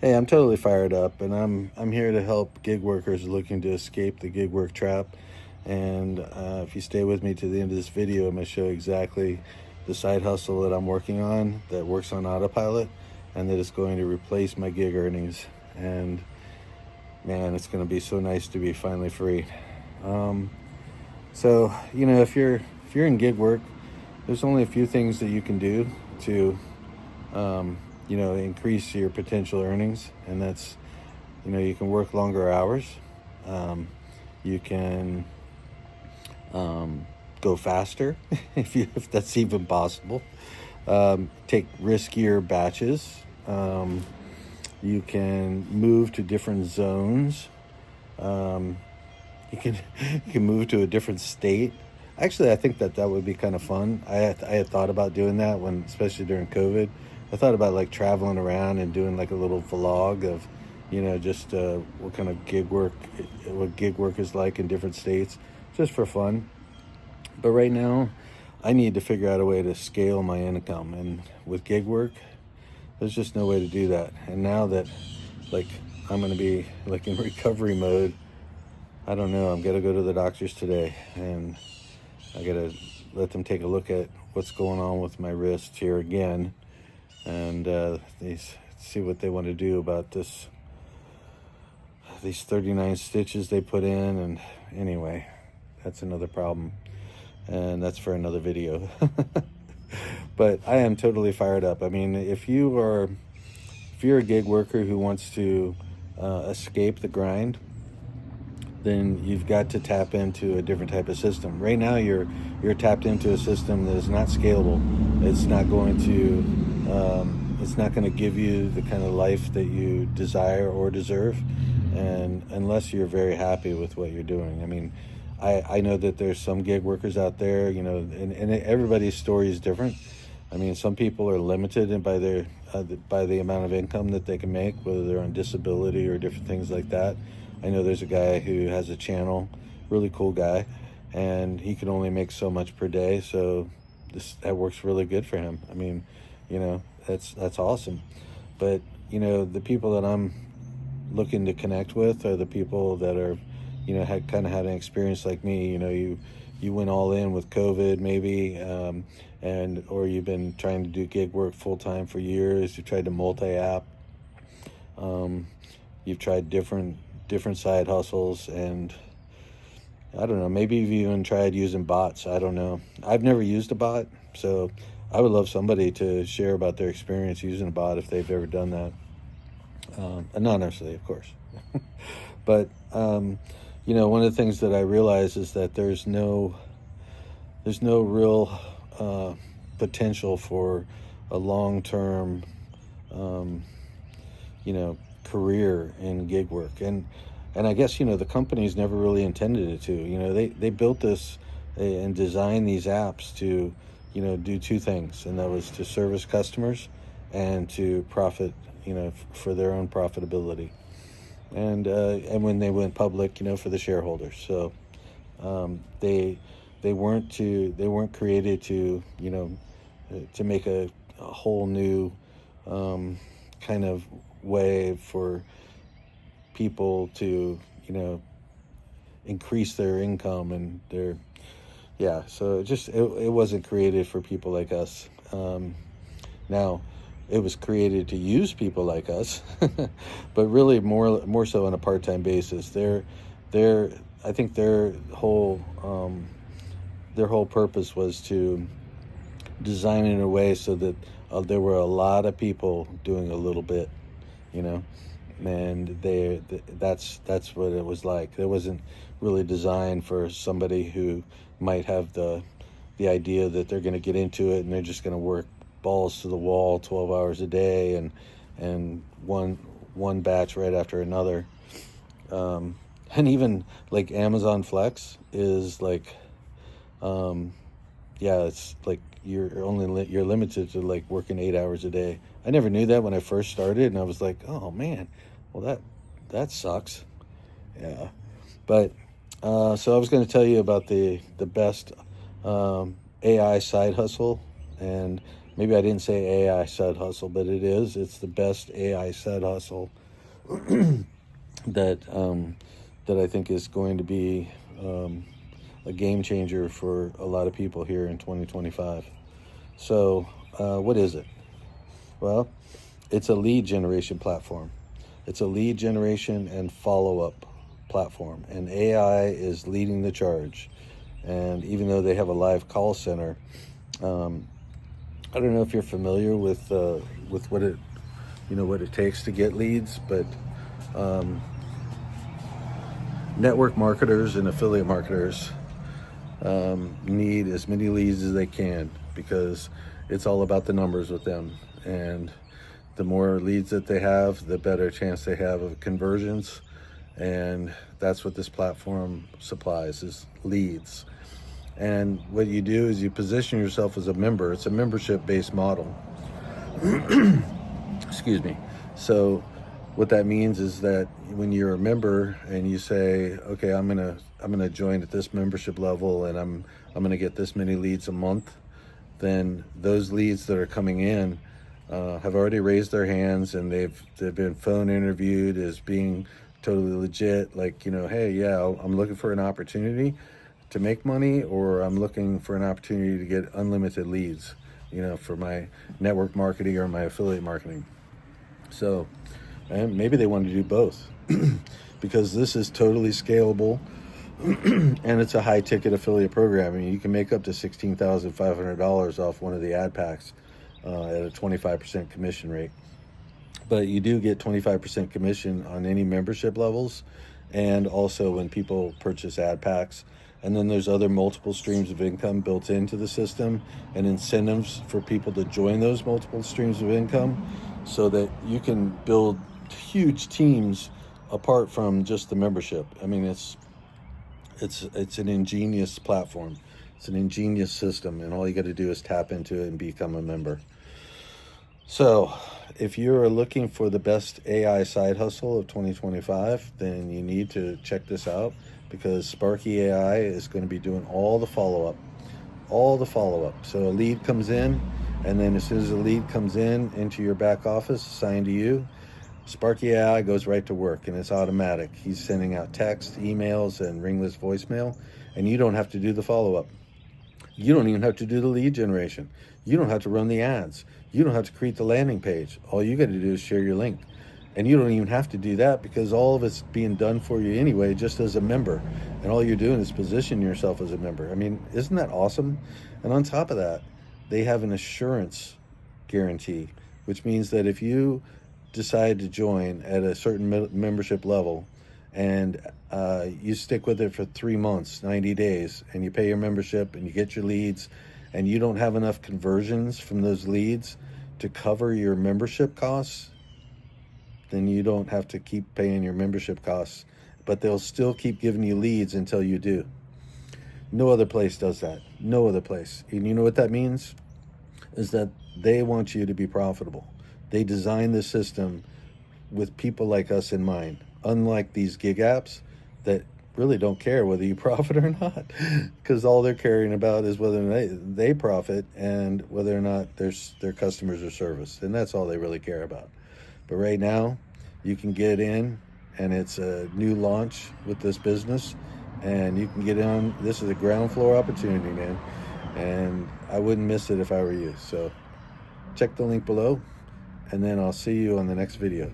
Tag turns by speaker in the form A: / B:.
A: Hey, I'm totally fired up, and I'm here to help gig workers looking to escape the gig work trap. And if you stay with me to the end of this video, I'm going to show exactly the side hustle that I'm working on that works on autopilot, and that is going to replace my gig earnings. And man, it's going to be so nice to be finally free. Um, so if you're in gig work, there's only a few things that you can do to increase your potential earnings, and that's, you can work longer hours. You can go faster if that's even possible. Take riskier batches. You can move to different zones. Um, you can you can move to a different state. Actually, I think that would be kind of fun. I had thought about doing that when, especially during COVID. I thought about like traveling around and doing like a little vlog of, just what gig work is like in different states, just for fun. But right now, I need to figure out a way to scale my income, and with gig work, there's just no way to do that. And now that, like, I'm going to be like in recovery mode, I don't know. I'm gonna go to the doctors today, and I gotta let them take a look at what's going on with my wrist here again, and see what they want to do about these 39 stitches they put in. And anyway, that's another problem, and that's for another video. But I am totally fired up. I mean, if you're a gig worker who wants to escape the grind, then you've got to tap into a different type of system. Right now, you're tapped into a system that is not scalable. It's not going to give you the kind of life that you desire or deserve, and unless you're very happy with what you're doing. I mean, I know that there's some gig workers out there, and everybody's story is different. I mean, some people are limited by by the amount of income that they can make, whether they're on disability or different things like that. I know there's a guy who has a channel, really cool guy, and he can only make so much per day. So that works really good for him. I mean, that's awesome. But the people that I'm looking to connect with are the people that are, had an experience like me. You went all in with COVID, maybe, or you've been trying to do gig work full time for years. You tried to multi-app. You've tried different side hustles, and I don't know, maybe you've even tried using bots. I don't know. I've never used a bot, so I would love somebody to share about their experience using a bot if they've ever done that. Anonymously, of course. But one of the things that I realize is that there's no real potential for a long-term career in gig work, and I guess the companies never really intended it to. They built this and designed these apps to do two things, and that was to service customers and to profit, for their own profitability, and when they went public, for the shareholders. So they weren't created to to make a whole new kind of way for people to increase their income and so it wasn't created for people like us. Now it was created to use people like us, but really more so on a part-time basis. I think their whole purpose was to design it in a way so that there were a lot of people doing a little bit, and that's what it was like. It wasn't really designed for somebody who might have the idea that they're going to get into it and they're just going to work balls to the wall 12 hours a day and one batch right after another. And even like Amazon Flex is like, it's like you're limited to like working 8 hours a day. I never knew that when I first started, and I was like, oh man, well that sucks. Yeah. But so I was going to tell you about the best AI side hustle, and maybe I didn't say AI side hustle, but it is. It's the best AI side hustle that that I think is going to be a game changer for a lot of people here in 2025. So, what is it? Well, it's a lead generation platform. It's a lead generation and follow-up platform, and AI is leading the charge. And even though they have a live call center, I don't know if you're familiar with what it what it takes to get leads, but network marketers and affiliate marketers need as many leads as they can, because it's all about the numbers with them. And the more leads that they have, the better chance they have of conversions. And that's what this platform supplies, is leads. And what you do is you position yourself as a member. It's a membership-based model. Excuse me. So what that means is that when you're a member and you say, okay, I'm gonna join at this membership level, and I'm gonna get this many leads a month, then those leads that are coming in have already raised their hands, and they've been phone interviewed as being totally legit. Like, hey, yeah, I'm looking for an opportunity to make money, or I'm looking for an opportunity to get unlimited leads, for my network marketing or my affiliate marketing. So, and maybe they want to do both because this is totally scalable and it's a high ticket affiliate program. I mean, you can make up to $16,500 off one of the ad packs at a 25% commission rate. But you do get 25% commission on any membership levels, and also when people purchase ad packs. And then there's other multiple streams of income built into the system, and incentives for people to join those multiple streams of income, so that you can build huge teams apart from just the membership. I mean, it's an ingenious platform. It's an ingenious system, and all you got to do is tap into it and become a member. So if you're looking for the best AI side hustle of 2025, then you need to check this out, because Sparky AI is going to be doing all the follow-up. So a lead comes in, and then as soon as the lead comes in into your back office assigned to you, Sparky AI goes right to work, and it's automatic. He's sending out text, emails, and ringless voicemail, and you don't have to do the follow-up. You don't even have to do the lead generation. You don't have to run the ads. You don't have to create the landing page. All you got to do is share your link. And you don't even have to do that, because all of it's being done for you anyway, just as a member. And all you're doing is position yourself as a member. I mean, isn't that awesome? And on top of that, they have an assurance guarantee, which means that if you decide to join at a certain membership level, and you stick with it for 3 months, 90 days, and you pay your membership and you get your leads, and you don't have enough conversions from those leads to cover your membership costs, then you don't have to keep paying your membership costs, but they'll still keep giving you leads until you do. No other place does that. No other place. And you know what that means? Is that they want you to be profitable. They design the system with people like us in mind, unlike these gig apps that really don't care whether you profit or not, because all they're caring about is whether they profit and whether or not their customers are serviced, and that's all they really care about. But right now, you can get in, and it's a new launch with this business, and you can get in. This is a ground floor opportunity, man, and I wouldn't miss it if I were you. So check the link below, and then I'll see you on the next video.